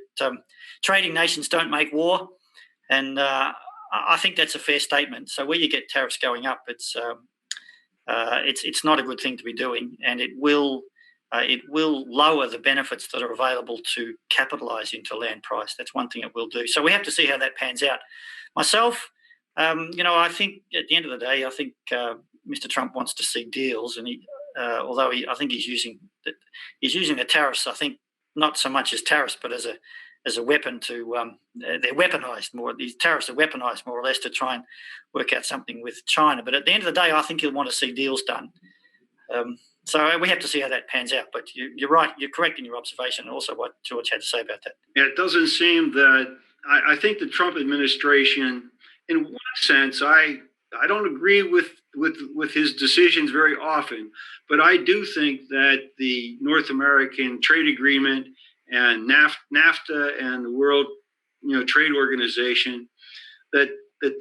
trading nations don't make war, and I think that's a fair statement. So where you get tariffs going up, it's not a good thing to be doing, and it will lower the benefits that are available to capitalise into land price. That's one thing it will do. So we have to see how that pans out. Myself, I think at the end of the day, I think Mr. Trump wants to see deals, and I think he's using the tariffs. I think not so much as tariffs, but as a weapon to they're weaponized more. These tariffs are weaponized more or less to try and work out something with China. But at the end of the day, I think he'll want to see deals done. So we have to see how that pans out. But you're right. You're correct in your observation, and also what George had to say about that. Yeah, it doesn't seem that I think the Trump administration, in one sense, I don't agree with his decisions very often, but I do think that the North American Trade Agreement and NAFTA and the World Trade Organization, that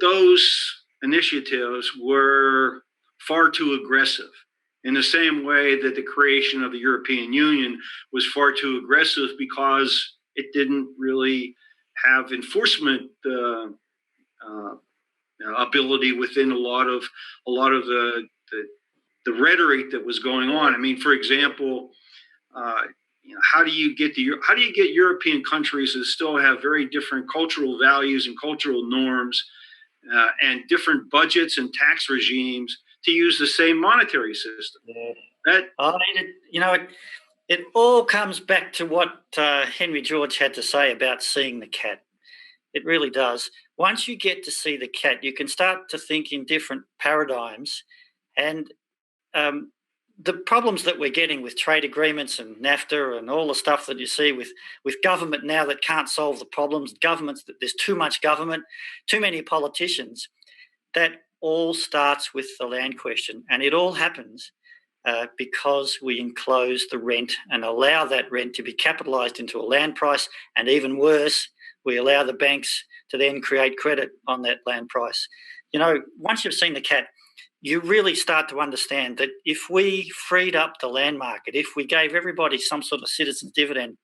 those initiatives were far too aggressive. In the same way that the creation of the European Union was far too aggressive because it didn't really have enforcement ability within a lot of the rhetoric that was going on. I mean, for example, how do you get European countries that still have very different cultural values and cultural norms and different budgets and tax regimes to use the same monetary system? It all comes back to what Henry George had to say about seeing the cat. It really does. Once you get to see the cat, you can start to think in different paradigms, and the problems that we're getting with trade agreements and NAFTA and all the stuff that you see with government now that can't solve the problems, governments that there's too much government, too many politicians, that all starts with the land question. And it all happens because we enclose the rent and allow that rent to be capitalised into a land price, and even worse, we allow the banks to then create credit on that land price. Once you've seen the cat, you really start to understand that if we freed up the land market, if we gave everybody some sort of citizen's dividend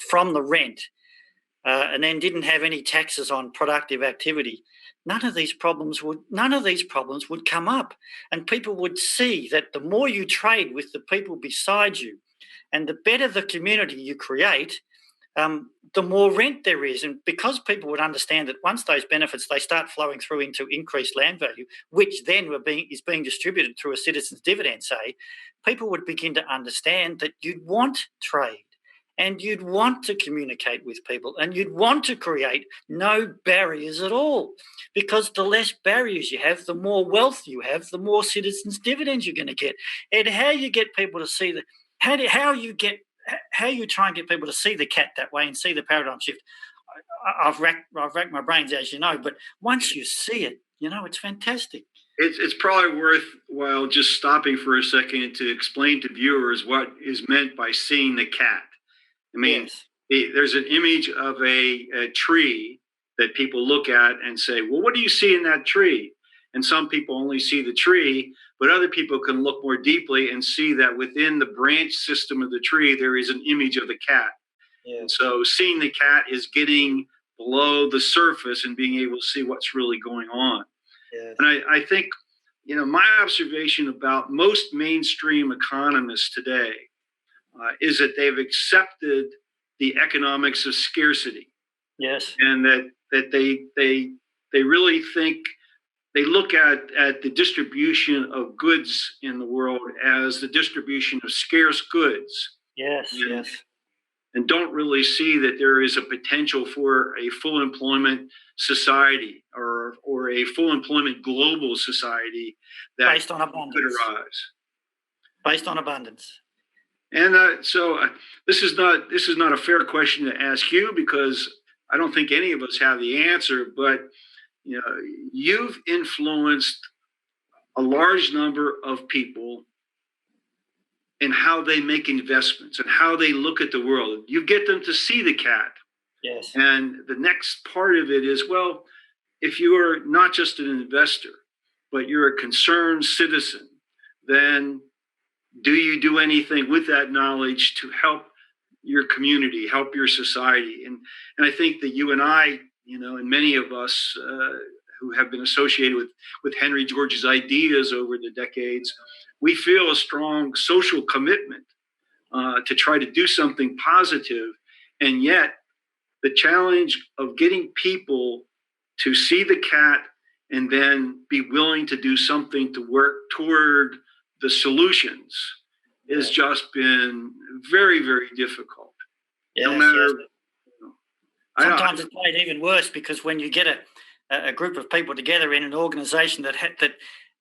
from the rent, and then didn't have any taxes on productive activity, none of these problems would come up, and people would see that the more you trade with the people beside you, and the better the community you create, the more rent there is. And because people would understand that once those benefits, they start flowing through into increased land value, which then is being distributed through a citizen's dividend, say, people would begin to understand that you'd want trade and you'd want to communicate with people and you'd want to create no barriers at all, because the less barriers you have, the more wealth you have, the more citizens' dividends you're going to get. And how you get people to see how you try and get people to see the cat that way and see the paradigm shift, I've racked my brains, as you know, but once you see it, it's fantastic. It's probably worthwhile just stopping for a second to explain to viewers what is meant by seeing the cat. I mean, Yes. there's an image of a tree that people look at and say, well, what do you see in that tree? And some people only see the tree, but other people can look more deeply and see that within the branch system of the tree, there is an image of the cat. And Yes. so seeing the cat is getting below the surface and being able to see what's really going on. Yes. And I think, my observation about most mainstream economists today is that they've accepted the economics of scarcity, Yes. and that they really think they look at the distribution of goods in the world as the distribution of scarce goods, Yes. and, Yes. and don't really see that there is a potential for a full employment society or a full employment global society that Based on could abundance. arise. Based on abundance. And so this is not a fair question to ask you, because I don't think any of us have the answer. But you've influenced a large number of people in how they make investments and how they look at the world. You get them to see the cat. Yes. And the next part of it is, well, if you are not just an investor, but you're a concerned citizen, then do you do anything with that knowledge to help your community, help your society? And I think that you and I, and many of us who have been associated with Henry George's ideas over the decades, we feel a strong social commitment to try to do something positive. And yet the challenge of getting people to see the cat and then be willing to do something to work toward the solutions has just been very, very difficult. Yes, no matter. yes. Sometimes it's made even worse, because when you get a group of people together in an organisation that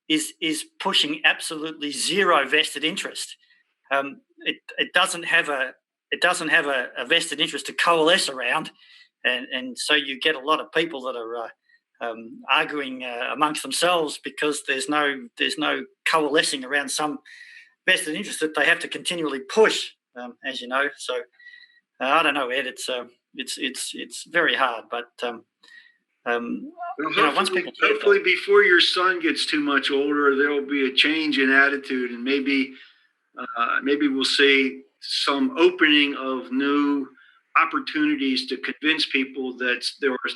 is pushing absolutely zero vested interest, it doesn't have a vested interest to coalesce around, and so you get a lot of people that are arguing amongst themselves because there's no coalescing around some vested interest that they have to continually push, as you know. So I don't know, Ed. It's very hard, but hopefully before your son gets too much older, there will be a change in attitude, and maybe we'll see some opening of new opportunities to convince people that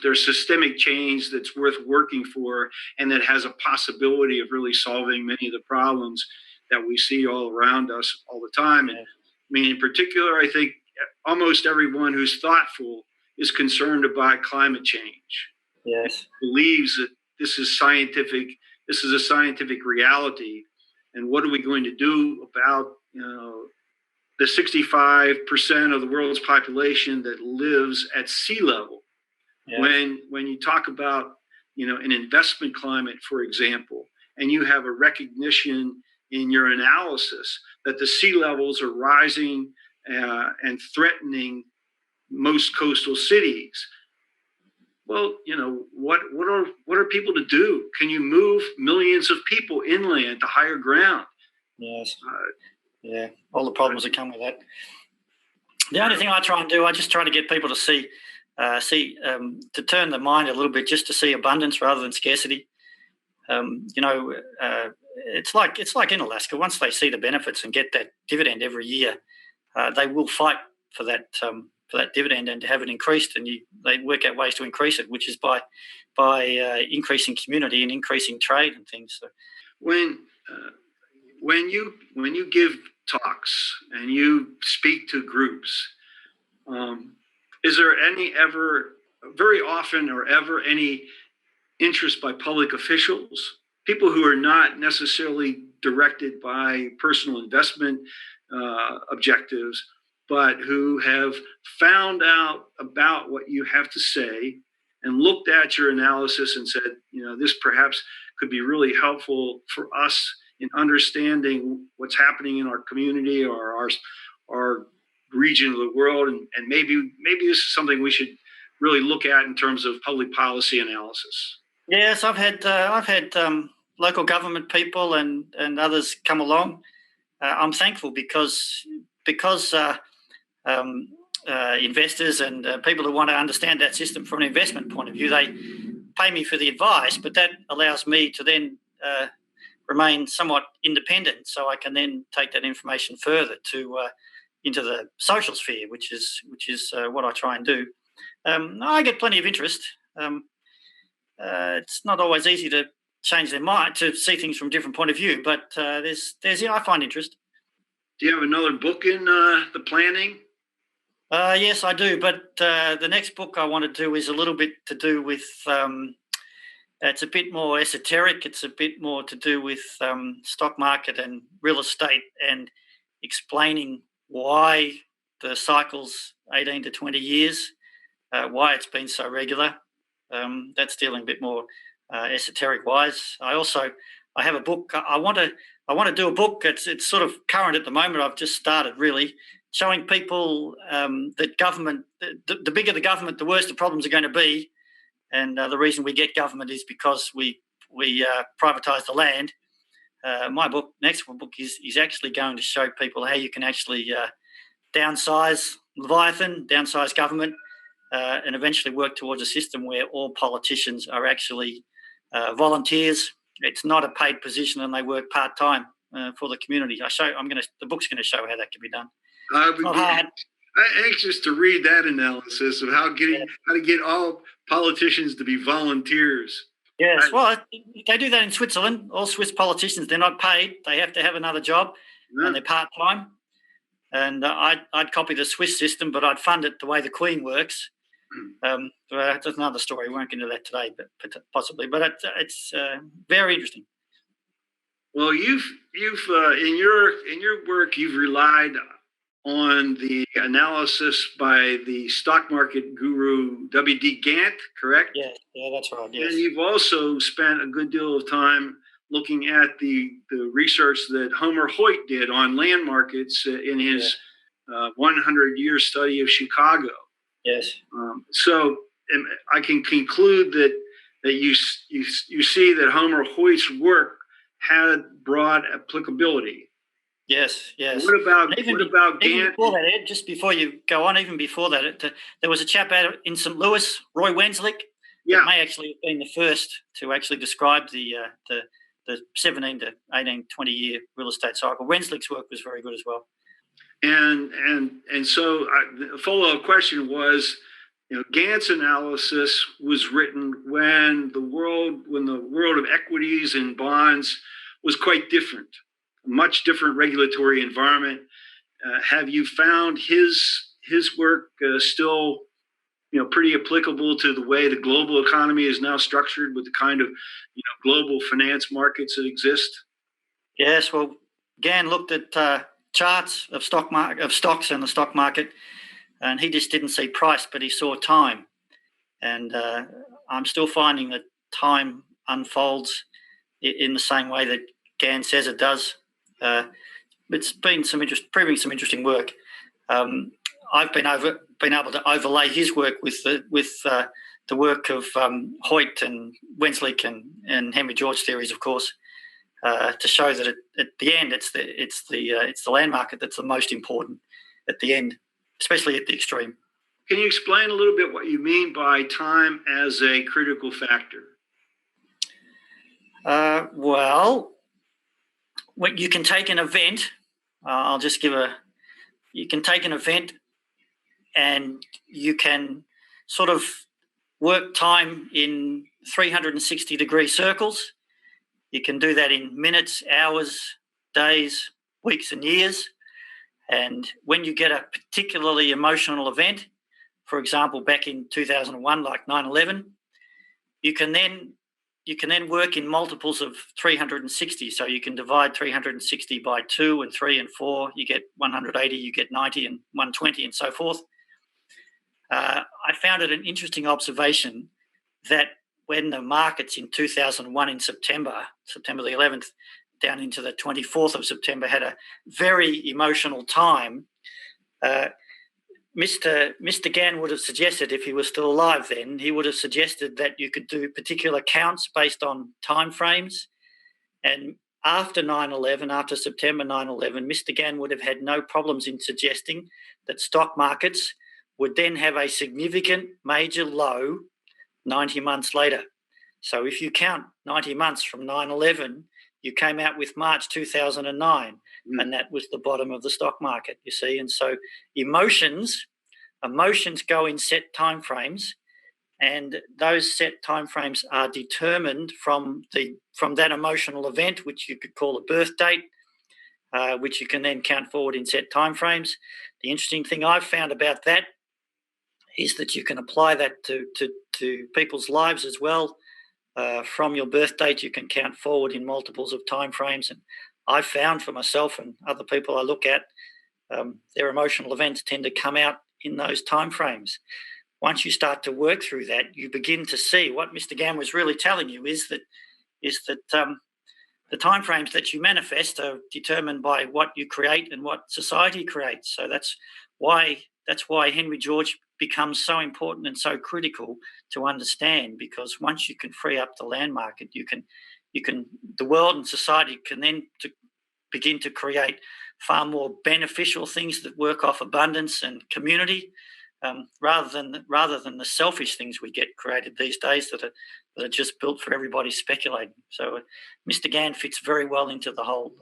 there's systemic change that's worth working for, and that has a possibility of really solving many of the problems that we see all around us all the time. And I mean, in particular, I think almost everyone who's thoughtful is concerned about climate change. Yes. Believes that this is a scientific reality. And what are we going to do about, the 65% of the world's population that lives at sea level? Yes. When you talk about, an investment climate, for example, and you have a recognition in your analysis that the sea levels are rising and threatening most coastal cities. Well, what are people to do? Can you move millions of people inland to higher ground? Yes. Yeah, all the problems that come with that. The only thing I try and do, I just try to get people to see, to turn their mind a little bit, just to see abundance rather than scarcity. It's like in Alaska. Once they see the benefits and get that dividend every year, they will fight for that dividend and to have it increased. And they work out ways to increase it, which is by increasing community and increasing trade and things. So when you give talks and you speak to groups, is there very often or ever any interest by public officials, people who are not necessarily directed by personal investment objectives, but who have found out about what you have to say and looked at your analysis and said, this perhaps could be really helpful for us in understanding what's happening in our community or our region of the world, and maybe this is something we should really look at in terms of public policy analysis? Yes, I've had local government people and others come along, I'm thankful because investors and people who want to understand that system from an investment point of view, they pay me for the advice, but that allows me to then remain somewhat independent, so I can then take that information further to into the social sphere, which is what I try and do. I get plenty of interest. It's not always easy to change their mind, to see things from a different point of view, but there's I find interest. Do you have another book in the planning? Yes, I do, but the next book I want to do is a little bit to do with, it's a bit more esoteric. It's a bit more to do with stock market and real estate, and explaining why the cycle's 18 to 20 years, why it's been so regular. That's dealing a bit more esoteric wise. I have a book. I want to do a book. It's sort of current at the moment. I've just started really showing people that government, the bigger the government, the worse the problems are going to be. And the reason we get government is because we privatise the land. My next book is actually going to show people how you can actually downsize Leviathan, downsize government, and eventually work towards a system where all politicians are actually volunteers. It's not a paid position, and they work part time for the community. The book's going to show how that can be done. It's not hard. I'm anxious to read that analysis of how to get all politicians to be volunteers. Yes, well, they do that in Switzerland. All Swiss politicians, they're not paid. They have to have another job, and they're part time. And I'd copy the Swiss system, but I'd fund it the way the Queen works. That's another story. We won't get into that today, but possibly. But it's very interesting. Well, you've in your work, you've relied on the analysis by the stock market guru W.D. Gantt, correct? Yeah, that's right. Yes. And you've also spent a good deal of time looking at the research that Homer Hoyt did on land markets in his 100-year study of Chicago. Yes. So I can conclude that you see that Homer Hoyt's work had broad applicability. Yes. What about Gantt? Even before that, Ed, just before you go on, even before that, there was a chap out in St. Louis, Roy Wenslick, that may actually have been the first to actually describe the 17 to 18, 20-year real estate cycle. Wenslick's work was very good as well. And so the follow-up question was, Gantt's analysis was written when the world of equities and bonds was quite different. Much different regulatory environment. Have you found his work still, pretty applicable to the way the global economy is now structured with the kind of, global finance markets that exist? Yes. Well, Gantt looked at charts of stocks and the stock market, and he just didn't see price, but he saw time. And I'm still finding that time unfolds in the same way that Gantt says it does. It's been proving some interesting work. I've been able to overlay his work with the work of Hoyt and Wenslick and Henry George theories, of course, to show that at the end it's the land market that's the most important at the end, especially at the extreme. Can you explain a little bit what you mean by time as a critical factor? Well, you can take an event. You can take an event, and you can sort of work time in 360-degree circles. You can do that in minutes, hours, days, weeks, and years. And when you get a particularly emotional event, for example, back in 2001, like 9/11, you can then work in multiples of 360. So you can divide 360 by 2 and 3 and 4. You get 180, you get 90 and 120 and so forth. I found it an interesting observation that when the markets in 2001 in September the 11th, down into the 24th of September, had a very emotional time, Mr. Gantt would have suggested, if he was still alive then, he would have suggested that you could do particular counts based on time frames, And after 9/11, after September 9/11, Mr. Gann would have had no problems in suggesting that stock markets would then have a significant major low 90 months later. So if you count 90 months from 9/11, you came out with March 2009, and that was the bottom of the stock market, you see. And so emotions go in set timeframes, and those set timeframes are determined from that emotional event, which you could call a birth date, which you can then count forward in set timeframes. The interesting thing I've found about that is that you can apply that to people's lives as well. From your birth date, you can count forward in multiples of timeframes. And I've found for myself and other people I look at, their emotional events tend to come out in those timeframes. Once you start to work through that, you begin to see what Mr. Gann was really telling you is that the timeframes that you manifest are determined by what you create and what society creates. So that's why Henry George becomes so important and so critical to understand, because once you can free up the land market, the world and society can then begin to create far more beneficial things that work off abundance and community, rather than the selfish things we get created these days that are just built for everybody speculating. So Mr. Gann fits very well into the whole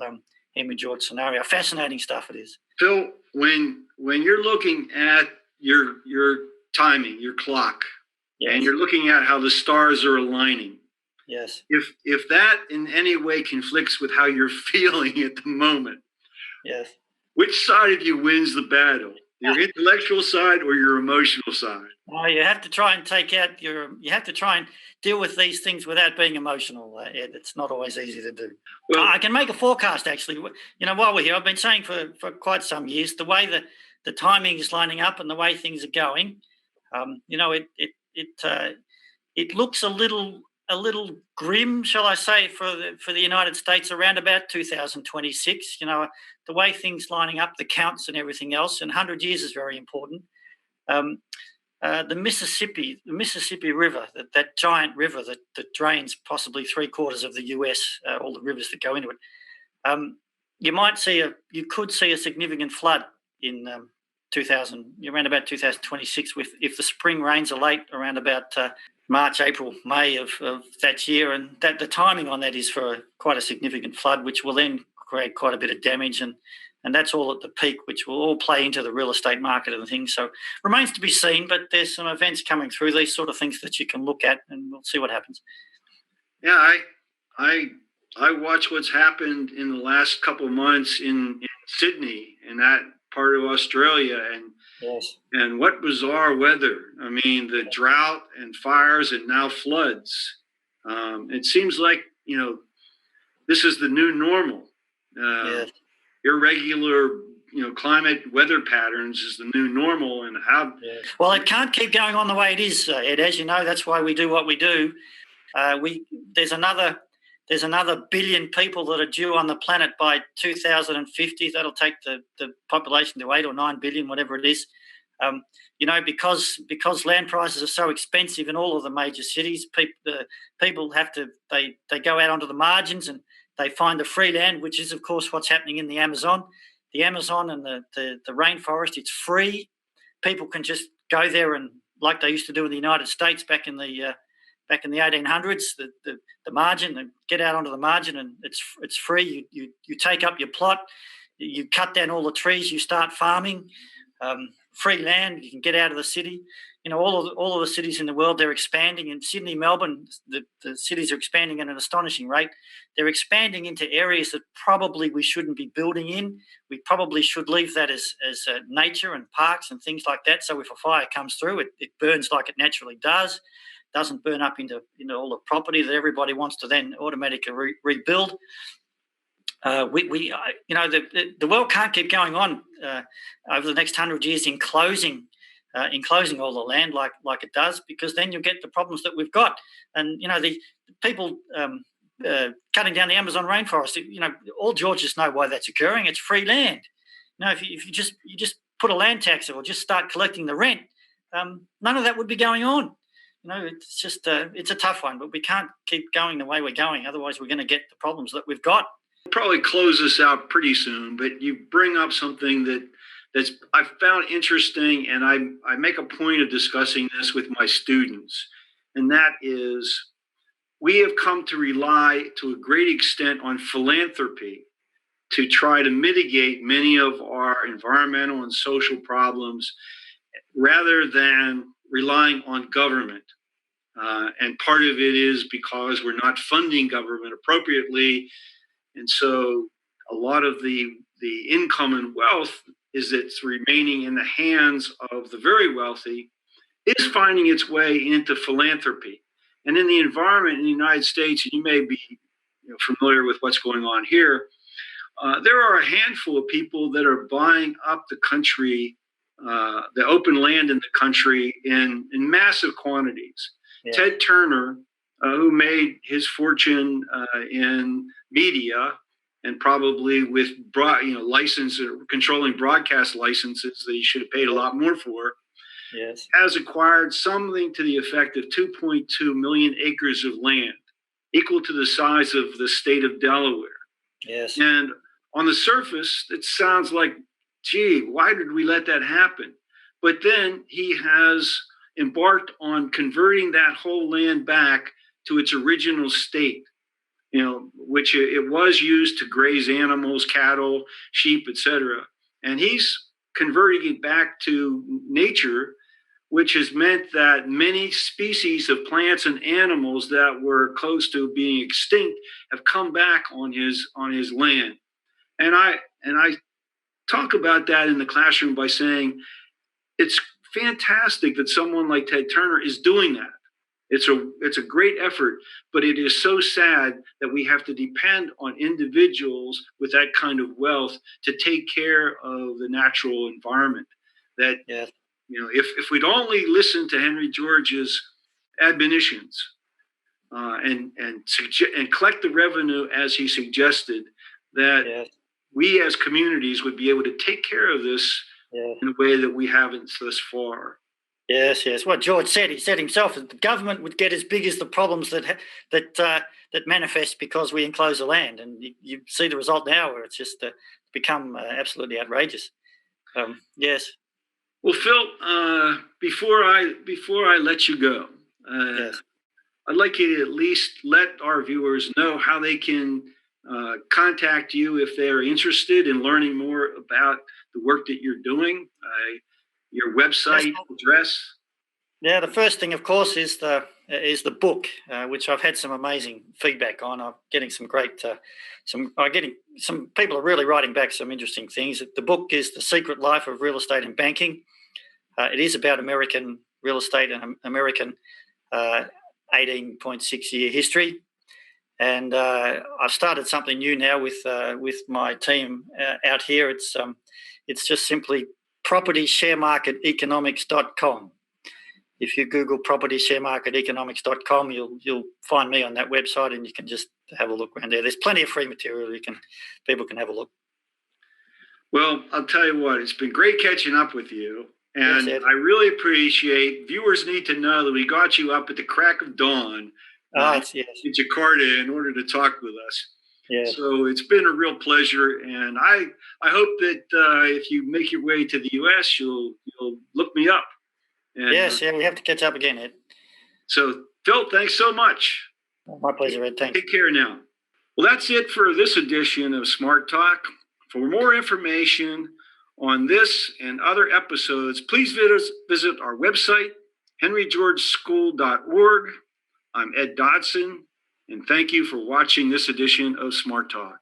Henry George scenario. Fascinating stuff it is. Phil, when you're looking at your timing, your clock, yes, and you're looking at how the stars are aligning, yes, if that in any way conflicts with how you're feeling at the moment, yes, which side of you wins the battle? Your intellectual side or your emotional side? Well, you have to try and you have to try and deal with these things without being emotional, Ed. It's not always easy to do. Well, I can make a forecast, actually. While we're here, I've been saying for quite some years, the way the timing is lining up and the way things are going, it looks a little grim, shall I say, for the United States around about 2026. The way things lining up, the counts and everything else, and 100 years is very important. The Mississippi River, that giant river that drains possibly 3/4 of the US, all the rivers that go into it. You could see a significant flood in around about 2026 if the spring rains are late around about March, April, May of that year, and that the timing on that is for quite a significant flood, which will then create quite a bit of damage, and that's all at the peak, which will all play into the real estate market and things. So remains to be seen, but there's some events coming through, these sort of things that you can look at, and we'll see what happens. Yeah, I watch what's happened in the last couple of months in Sydney, in that part of Australia, and yes, and what bizarre weather. I mean, the drought and fires and now floods. It seems like, this is the new normal. yes. Irregular, climate weather patterns is the new normal, and how. Yes. Well, it can't keep going on the way it is, Ed. As you know, that's why we do what we do. There's another billion people that are due on the planet by 2050. That'll take the population to 8 or 9 billion, whatever it is. Because land prices are so expensive in all of the major cities, people have to they go out onto the margins and they find the free land, which is of course what's happening in the Amazon. The Amazon and the rainforest, it's free. People can just go there and, like they used to do in the United States back in the 1800s, the margin, and get out onto the margin, and it's free. You take up your plot, you cut down all the trees, you start farming. Free land, you can get out of the city. All of the cities in the world, they're expanding. In Sydney, Melbourne, the cities are expanding at an astonishing rate. They're expanding into areas that probably we shouldn't be building in. We probably should leave that as nature and parks and things like that. So if a fire comes through, it burns like it naturally does. Doesn't burn up into all the property that everybody wants to then automatically rebuild. The world can't keep going on over the next 100 years enclosing all the land like it does, because then you'll get the problems that we've got. And the people cutting down the Amazon rainforest. All Georgists know why that's occurring. It's free land. If you just put a land tax or just start collecting the rent, none of that would be going on. It's just it's a tough one, but we can't keep going the way we're going. Otherwise, we're going to get the problems that we've got. We'll probably close this out pretty soon, but you bring up something that's I found interesting, and I make a point of discussing this with my students, and that is we have come to rely to a great extent on philanthropy to try to mitigate many of our environmental and social problems rather than relying on government. And part of it is because we're not funding government appropriately. And so a lot of the income and wealth is that's remaining in the hands of the very wealthy is finding its way into philanthropy. And in the environment in the United States, and you may be familiar with what's going on here, there are a handful of people that are buying up the country, the open land in the country in massive quantities. Yeah. Ted Turner, who made his fortune in media and probably with controlling broadcast licenses that he should have paid a lot more for, yes, has acquired something to the effect of 2.2 million acres of land, equal to the size of the state of Delaware. Yes. And on the surface, it sounds like, gee, why did we let that happen? But then he has embarked on converting that whole land back to its original state, which it was used to graze animals, cattle, sheep, etc. And he's converting it back to nature, which has meant that many species of plants and animals that were close to being extinct have come back on his land. And I talk about that in the classroom by saying it's fantastic that someone like Ted Turner is doing that. It's a great effort, but it is so sad that we have to depend on individuals with that kind of wealth to take care of the natural environment. That yes. If we'd only listen to Henry George's admonitions and collect the revenue as he suggested, that yes. we as communities would be able to take care of this in a way that we haven't thus far. Yes, yes. What George said, he said himself that the government would get as big as the problems that manifest because we enclose the land, and you see the result now, where it's just become absolutely outrageous. Yes. Well, Phil, before I let you go, yes. I'd like you to at least let our viewers know how they can contact you if they are interested in learning more about the work that you're doing. Your website address. Yeah, the first thing, of course, is the book, which I've had some amazing feedback on. I'm getting some great, some people are really writing back some interesting things. The book is The Secret Life of Real Estate and Banking. It is about American real estate and American 18.6 year history. And I've started something new now with my team out here. It's just simply propertysharemarketeconomics.com. If you Google propertysharemarketeconomics.com, you'll find me on that website, and you can just have a look around there. There's plenty of free material people can have a look. Well, I'll tell you what, it's been great catching up with you. And yes, I really appreciate, viewers need to know that we got you up at the crack of dawn in Jakarta in order to talk with us. Yes. So it's been a real pleasure, and I hope that if you make your way to the U.S., you'll look me up. And, yes, we have to catch up again, Ed. So, Phil, thanks so much. My pleasure, Ed. Thanks. Take care now. Well, that's it for this edition of Smart Talk. For more information on this and other episodes, please visit our website, henrygeorgeschool.org. I'm Ed Dodson, and thank you for watching this edition of Smart Talk.